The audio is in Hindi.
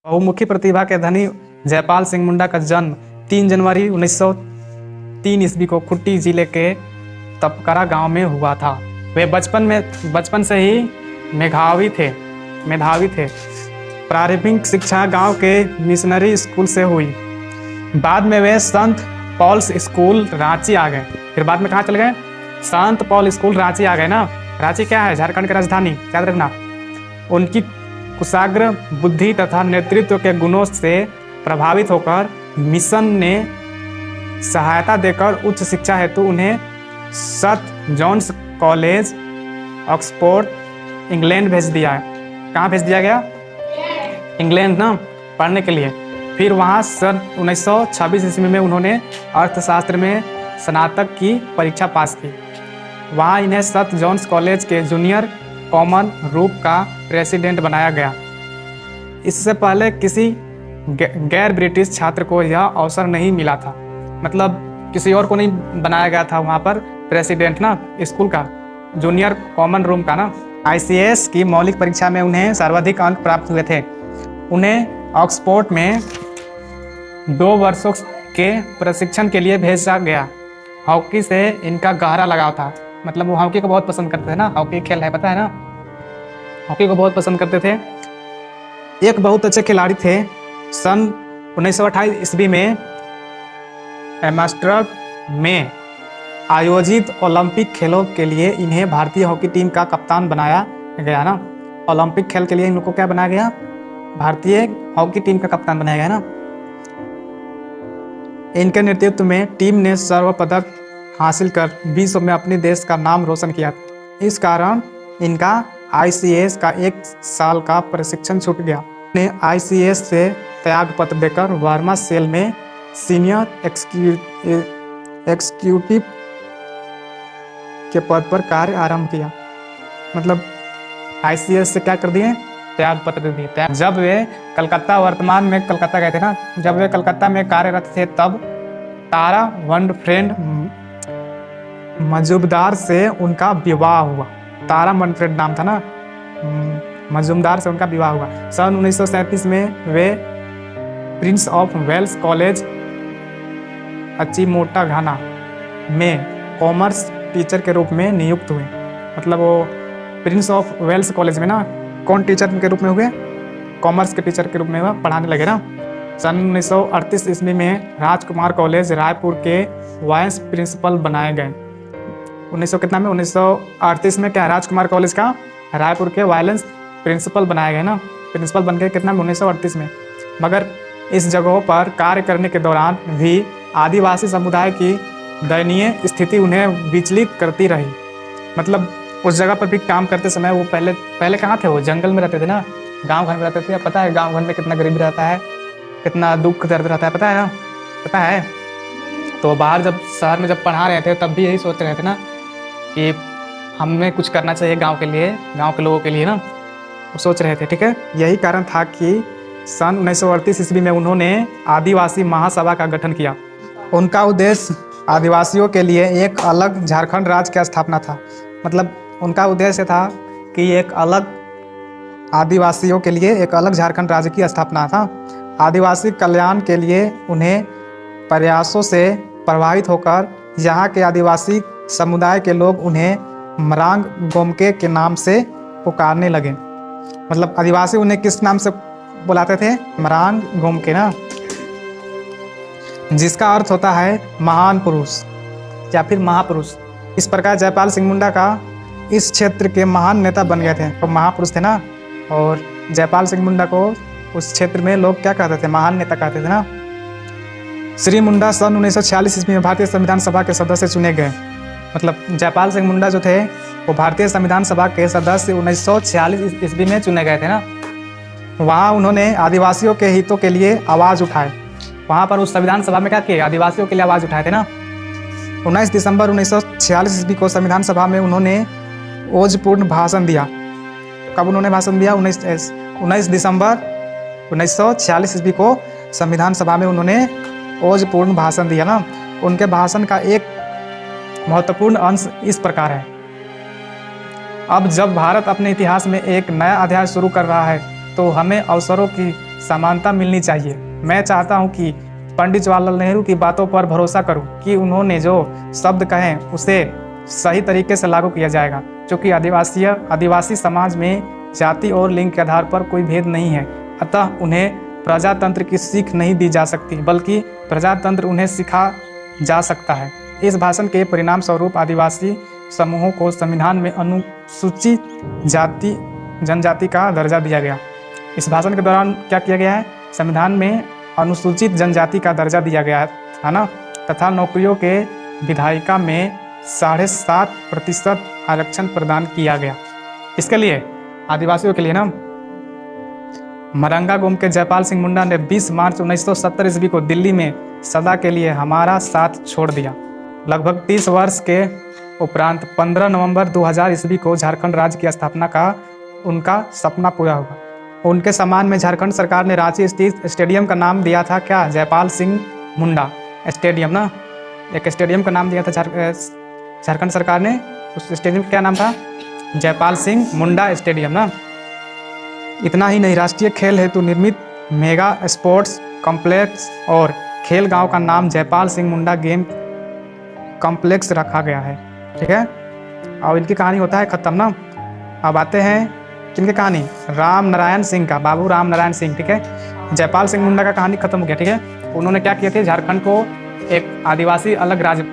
बहुमुखी प्रतिभा के धनी जयपाल सिंह मुंडा का जन्म 3 जनवरी 1903 ईस्वी को खुट्टी जिले के तपकरा गांव में हुआ था। वे बचपन से ही मेधावी थे। प्रारंभिक शिक्षा गांव के मिशनरी स्कूल से हुई। बाद में वे संत पॉल्स स्कूल रांची आ गए। फिर बाद में कहाँ चले गए? संत पॉल स्कूल रांची आ गए ना। रांची क्या है? झारखंड की राजधानी, याद रखना। उनकी कुशाग्र बुद्धि तथा नेतृत्व के गुणों से प्रभावित होकर मिशन ने सहायता देकर उच्च शिक्षा हेतु उन्हें Saint John's College Oxford England भेज दिया। कहाँ भेज दिया गया? इंग्लैंड ना, पढ़ने के लिए। फिर वहाँ सन 1926 ईस्वी में उन्होंने अर्थशास्त्र में स्नातक की परीक्षा पास की। वहाँ इन्हें सेंट जॉन्स कॉलेज के जूनियर कॉमन रूप का प्रेसिडेंट बनाया गया। इससे पहले किसी गैर ब्रिटिश छात्र को यह अवसर नहीं मिला था। मतलब किसी और को नहीं बनाया गया था वहाँ पर प्रेसिडेंट ना, स्कूल का, जूनियर कॉमन रूम का ना। ICS की मौलिक परीक्षा में उन्हें सर्वाधिक अंक प्राप्त हुए थे। उन्हें ऑक्सफोर्ड में 2 वर्षों के प्रशिक्षण के लिए भेजा गया। हॉकी से इनका गहरा लगाव था। मतलब वो हॉकी को बहुत पसंद करते थे ना, हॉकी खेल है, पता है ना, हॉकी को बहुत पसंद करते थे। एक बहुत अच्छे खिलाड़ी थे। सन 1928 ईस्वी में एम्स्टर्डम में आयोजित ओलंपिक खेलों के लिए इन्हें भारतीय हॉकी टीम का कप्तान बनाया गया ना। ओलंपिक खेल के लिए इनको क्या बनाया गया? भारतीय हॉकी टीम का कप्तान बनाया गया ना। इनके नेतृत्व में टीम ने स्वर्ण पदक हासिल कर विश्व में अपने देश का नाम रोशन किया। इस कारण इनका ICS का 1 साल का प्रशिक्षण छूट गया। ने ICS से त्याग पत्र देकर वर्मा सेल में सीनियर एक्सिक्यूटिव के पद पर कार्य आरंभ किया। मतलब ICS से क्या कर दिए? त्याग पत्र दे दिए। जब वे कलकत्ता, वर्तमान में कलकत्ता गए थे ना, जब वे कलकत्ता में कार्यरत थे तब तारा वनफ्रेंड मजुमदार से उनका विवाह हुआ। तारा वनफ्रेंड नाम था ना, मजुमदार से उनका विवाह हुआ। सन 1937 में वे प्रिंस ऑफ वेल्स कॉलेज अचीमोटा घाना में कॉमर्स टीचर के रूप में नियुक्त हुए। मतलब वो प्रिंस ऑफ वेल्स कॉलेज में ना कौन टीचर के रूप में हुए? कॉमर्स के टीचर के रूप में वह पढ़ाने लगे ना। सन 1938 ईस्वी में राजकुमार कॉलेज रायपुर के वाइस प्रिंसिपल बनाए गए। 1938 में क्या? राजकुमार कॉलेज का रायपुर के वाइस प्रिंसिपल बनाया गया ना। प्रिंसिपल बन गए कितना में? 1938 में। मगर इस जगहों पर कार्य करने के दौरान भी आदिवासी समुदाय की दयनीय स्थिति उन्हें विचलित करती रही। मतलब उस जगह पर भी काम करते समय वो पहले कहाँ थे? वो जंगल में रहते थे ना, गांव घर में रहते थे। पता है गांव घर में कितना गरीबी रहता है, कितना दुख दर्द रहता है, पता है ना, पता है। तो बाहर जब शहर में जब पढ़ा रहे थे तब भी यही सोच रहे थे ना कि हमें कुछ करना चाहिए गांव के लिए, गांव के लोगों के लिए ना, वो सोच रहे थे। ठीक है, यही कारण था कि सन 1938 ईस्वी में उन्होंने आदिवासी महासभा का गठन किया। उनका उद्देश्य आदिवासियों के लिए एक अलग झारखंड राज्य की स्थापना था। मतलब उनका उद्देश्य था कि एक अलग आदिवासियों के लिए एक अलग झारखंड राज्य की स्थापना था। आदिवासी कल्याण के लिए उन्हें प्रयासों से प्रभावित होकर यहाँ के आदिवासी समुदाय के लोग उन्हें मरांग गोमके के नाम से पुकारने लगे। मतलब आदिवासी उन्हें किस नाम से बुलाते थे? मरांग गोमके ना, जिसका अर्थ होता है महान पुरुष या फिर महापुरुष। इस प्रकार जयपाल सिंह मुंडा का इस क्षेत्र के महान नेता बन गए थे। तो महापुरुष थे ना, और जयपाल सिंह मुंडा को उस क्षेत्र में लोग क्या कहते थे? महान नेता कहते थे ना। श्री मुंडा सन 1946 ईस्वी में भारतीय संविधान सभा के सदस्य चुने गए। मतलब जयपाल सिंह मुंडा जो थे वो भारतीय संविधान सभा के सदस्य 1946 ईस्वी में चुने गए थे ना। वहाँ उन्होंने आदिवासियों के हितों के लिए आवाज़ उठाए। वहाँ पर उस संविधान सभा में क्या किए? आदिवासियों के लिए आवाज़ उठाए थे ना। 19 दिसंबर 1946 ईस्वी को संविधान सभा में उन्होंने ओजपूर्ण भाषण दिया। कब उन्होंने भाषण दिया? 19 दिसंबर 1946 ईस्वी को संविधान सभा में उन्होंने ओजपूर्ण भाषण दिया ना। उनके भाषण का एक महत्वपूर्ण अंश इस प्रकार है: अब जब भारत अपने इतिहास में एक नया अध्याय शुरू कर रहा है तो हमें अवसरों की समानता मिलनी चाहिए। मैं चाहता हूं कि पंडित जवाहरलाल नेहरू की बातों पर भरोसा करूं कि उन्होंने जो शब्द कहे उसे सही तरीके से लागू किया जाएगा, क्योंकि आदिवासी समाज में जाति और लिंग के आधार पर कोई भेद नहीं है। अतः उन्हें प्रजातंत्र की सीख नहीं दी जा सकती, बल्कि प्रजातंत्र उन्हें सिखा जा सकता है। इस भाषण के परिणाम स्वरूप आदिवासी समूहों को संविधान में अनुसूचित जनजाति का दर्जा दिया गया। इस भाषण के दौरान क्या किया गया है? संविधान में अनुसूचित जनजाति का दर्जा दिया गया था ना, तथा नौकरियों के विधायिका में 7.5% आरक्षण प्रदान किया गया। इसके लिए आदिवासियों के लिए ना, मरंगा गोम के जयपाल सिंह मुंडा ने 20 मार्च 1970 ईस्वी को दिल्ली में सदा के लिए हमारा साथ छोड़ दिया। लगभग 30 वर्ष के उपरांत 15 नवंबर 2000 ईस्वी को झारखंड राज्य की स्थापना का उनका सपना पूरा हुआ। उनके सम्मान में झारखंड सरकार ने रांची स्थित स्टेडियम का नाम दिया था क्या? जयपाल सिंह मुंडा स्टेडियम ना, एक स्टेडियम का नाम दिया था झारखंड सरकार ने। उस स्टेडियम का क्या नाम था? जयपाल सिंह मुंडा स्टेडियम ना। इतना ही नहीं, राष्ट्रीय खेल हेतु निर्मित मेगा स्पोर्ट्स कॉम्प्लेक्स और खेल गांव का नाम जयपाल सिंह मुंडा गेम कॉम्प्लेक्स रखा गया है। ठीक है, और इनकी कहानी होता है ख़त्म ना। अब आते हैं किनकी कहानी? राम नारायण सिंह का, बाबू राम नारायण सिंह। ठीक है, जयपाल सिंह मुंडा का कहानी खत्म हो गया। ठीक है, उन्होंने क्या किया थे? झारखंड को एक आदिवासी अलग राज्य